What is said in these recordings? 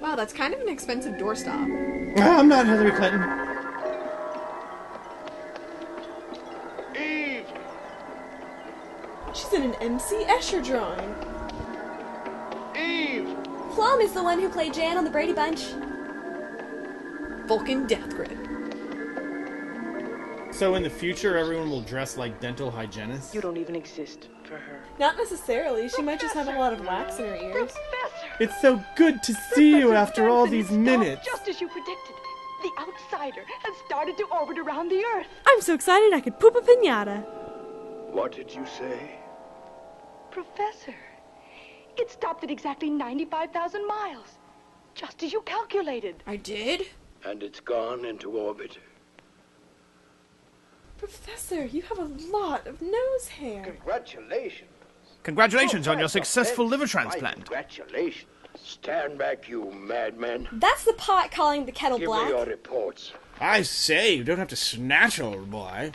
Wow, that's kind of an expensive doorstop. I'm not Hillary Clinton. Eve! She's in an MC Escher drawing. Eve! Plum is the one who played Jan on the Brady Bunch. Vulcan Death Grip. So in the future, everyone will dress like dental hygienists? You don't even exist for her. Not necessarily. She might just have a lot of wax in her ears. Professor! It's so good to see you after all Benson these is minutes. Just as you predicted. The outsider has started to orbit around the Earth. I'm so excited I could poop a piñata. What did you say? Professor, it stopped at exactly 95,000 miles. Just as you calculated. I did? And it's gone into orbit. Professor, you have a lot of nose hair. Congratulations. Congratulations on your Professor successful liver Benson, my transplant. Congratulations. Stand back, you madmen. That's the pot calling the kettle Give black. me your reports. I say, you don't have to snatch, old boy.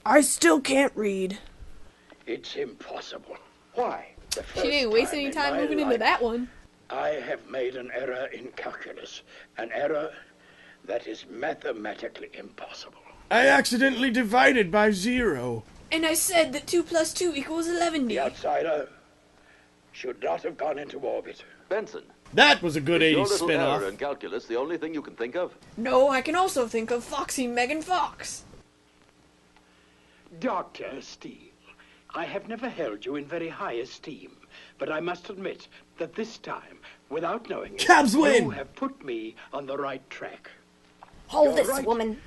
I still can't read. It's impossible. Why? The She first didn't waste any in time my moving into life, that one. I have made an error in calculus. An error that is mathematically impossible. I accidentally divided by 0. And I said that 2 plus 2 equals 11. The outsider should not have gone into orbit. Benson, That was a good is your 80s little spin-off. error in calculus the only thing you can think of? No, I can also think of Foxy Megan Fox. Dr. Steele, I have never held you in very high esteem, but I must admit that this time, without knowing it, Cavs win! you have put me on the right track. Hold You're this, right. woman.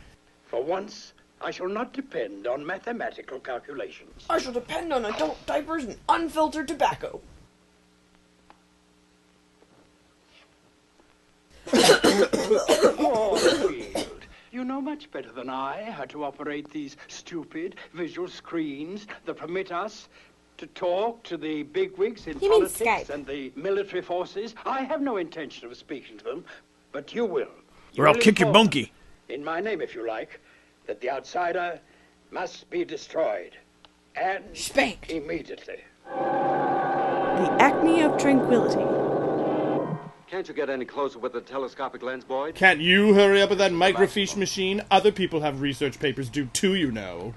For once, I shall not depend on mathematical calculations. I shall depend on adult diapers and unfiltered tobacco. Oh, Field, you know much better than I how to operate these stupid visual screens that permit us to talk to the bigwigs in You mean politics Skype. and the military forces. I have no intention of speaking to them, but you will. You Or I'll will kick your inform monkey. them, in my name, if you like, that the outsider must be destroyed. And Spanked. immediately. The acme of tranquility. Can't you get any closer with the telescopic lens, Boyd? Can't you hurry up with that microfiche machine? Other people have research papers due too, you know.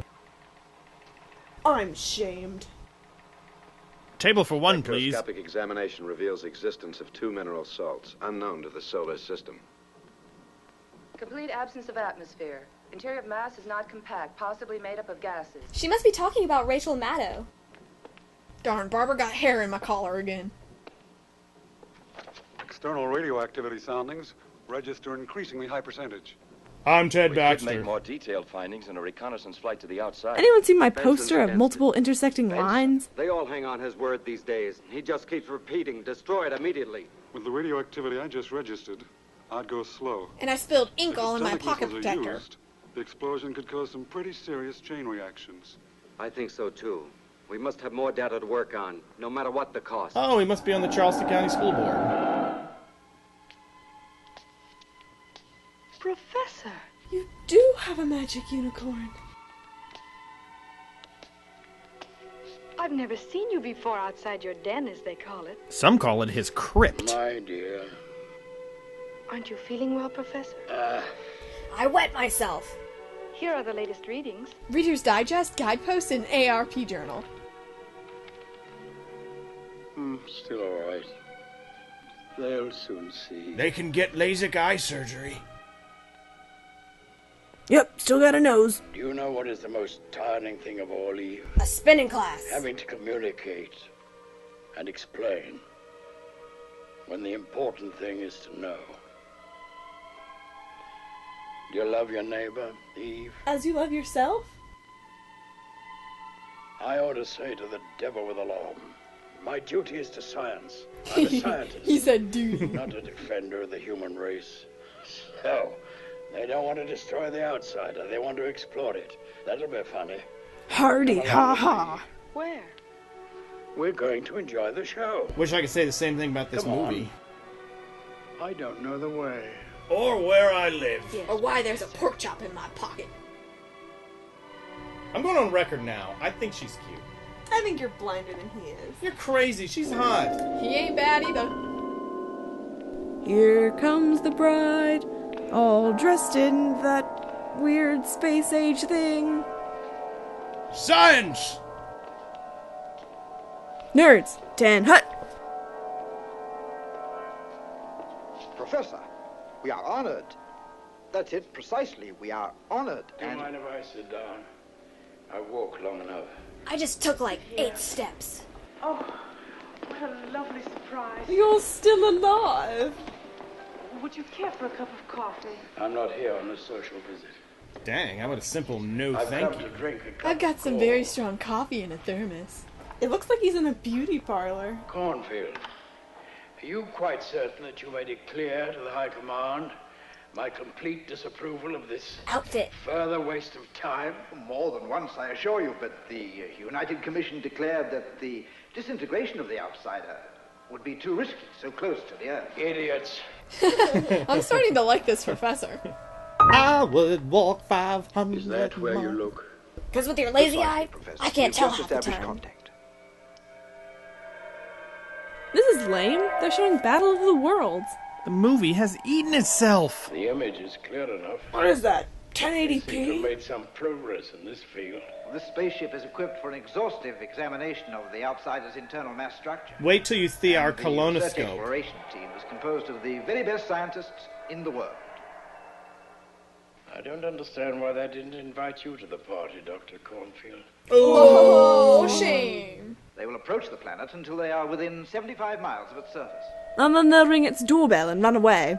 I'm shamed. Table for one, please. Spectroscopic examination reveals existence of 2 mineral salts, unknown to the solar system. Complete absence of atmosphere. Interior mass is not compact, possibly made up of gases. She must be talking about Rachel Maddow. Darn, Barbara got hair in my collar again. External radioactivity soundings register increasingly high percentage. I'm Ted We could Baxter. make more detailed findings in a reconnaissance flight to the outside. Anyone seen my Benson's poster of against multiple it. intersecting Benson, lines? They all hang on his word these days. He just keeps repeating, destroy it immediately. With the radioactivity I just registered, I'd go slow. And I spilled ink If all in my atomic pocket missiles are protector. used, the explosion could cause some pretty serious chain reactions. I think so, too. We must have more data to work on, no matter what the cost. Oh, he must be on the Charleston County School Board. Professor, You do have a magic unicorn. I've never seen you before outside your den, as they call it. Some call it his crypt. My dear. Aren't you feeling well, Professor? I wet myself. Here are the latest readings. Reader's Digest, Guidepost, and ARP Journal. Still all right. They'll soon see. They can get LASIK eye surgery. Yep, still got a nose. Do you know what is the most tiring thing of all, Eve? A spinning class. Having to communicate and explain when the important thing is to know. Do you love your neighbor, Eve? As you love yourself? I ought to say to the devil with alarm, my duty is to science. I'm a scientist. He said duty. Not a defender of the human race. So, they don't want to destroy the outsider. They want to explore it. That'll be funny. Hardy, ha ha. Where? We're going to enjoy the show. Wish I could say the same thing about this Come on. movie. I don't know the way. Or where I live. Or why there's a pork chop in my pocket. I'm going on record now. I think she's cute. I think you're blinder than he is. You're crazy. She's hot. He ain't bad either. Here comes the bride, all dressed in that weird space age thing. Science! Nerds, 10 hut. Professor, we are honored. That's it, precisely. We are honored. Do you mind if I sit down? I've walked long enough. I just took like 8 steps. Oh, what a lovely surprise. You're still alive. Would you care for a cup of coffee? I'm not here on a social visit. Dang, how about a simple no I've thank come you? to drink a cup I've got of some coffee. very strong coffee in a thermos. It looks like he's in a beauty parlor. Cornfield, are you quite certain that you made it clear to the High Command my complete disapproval of this Outfit. further waste of time? More than once, I assure you, but the United Commission declared that the disintegration of the outsider would be too risky, so close to the Earth. Idiots. I'm starting to like this professor. I would walk 500 Is that where you miles. look? Because with your lazy Precisely, eye, Professor. I can't We've tell just half the established time. contact. This is lame. They're showing Battle of the Worlds. The movie has eaten itself. The image is clear enough. What is that? They seem to have 1080p? made some progress in this field. This spaceship is equipped for an exhaustive examination of the outsider's internal mass structure. Wait till you see our And the research colonoscope. exploration team is composed of the very best scientists in the world. I don't understand why they didn't invite you to the party, Dr. Cornfield. Oh, shame. They will approach the planet until they are within 75 miles of its surface. And then they'll ring its doorbell and run away.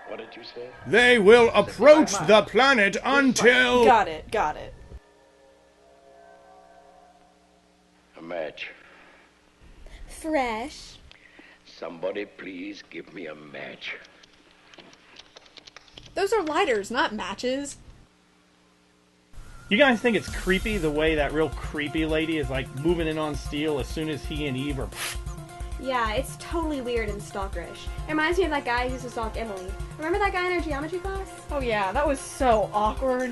What did you say? They will approach the planet until... Got it, got it. A match. Fresh. Somebody please give me a match. Those are lighters, not matches. You guys think it's creepy the way that real creepy lady is like moving in on steel as soon as he and Eve are... Yeah, it's totally weird and stalkerish. It reminds me of that guy who used to stalk Emily. Remember that guy in our geometry class? Oh yeah, that was so awkward.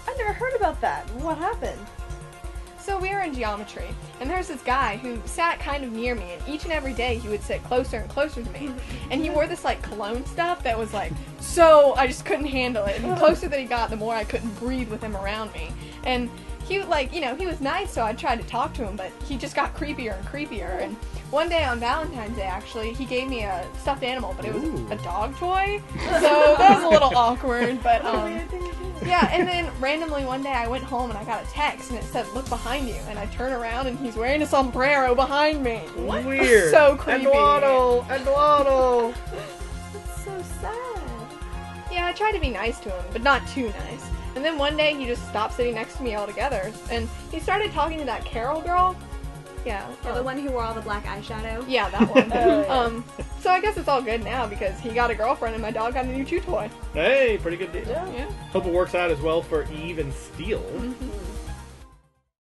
I never heard about that. What happened? So we were in geometry, and there's this guy who sat kind of near me, and each and every day he would sit closer and closer to me. And he wore this like cologne stuff that was like, so I just couldn't handle it. And the closer that he got, the more I couldn't breathe with him around me. And he would like, he was nice, so I tried to talk to him, but he just got creepier and creepier. And one day on Valentine's Day, actually, he gave me a stuffed animal, but it was a dog toy. So that was a little awkward, but yeah, and then randomly one day I went home and I got a text and it said, look behind you. And I turn around and he's wearing a sombrero behind me. What? Weird. So creepy. Eduardo! Eduardo! That's so sad. Yeah, I tried to be nice to him, but not too nice. And then one day he just stopped sitting next to me altogether. And he started talking to that Carol girl. Yeah. The one who wore all the black eyeshadow? Yeah, that one. So I guess it's all good now because he got a girlfriend and my dog got a new chew toy. Hey, pretty good deal. Yeah. Hope it works out as well for Eve and Steel. Mm-hmm.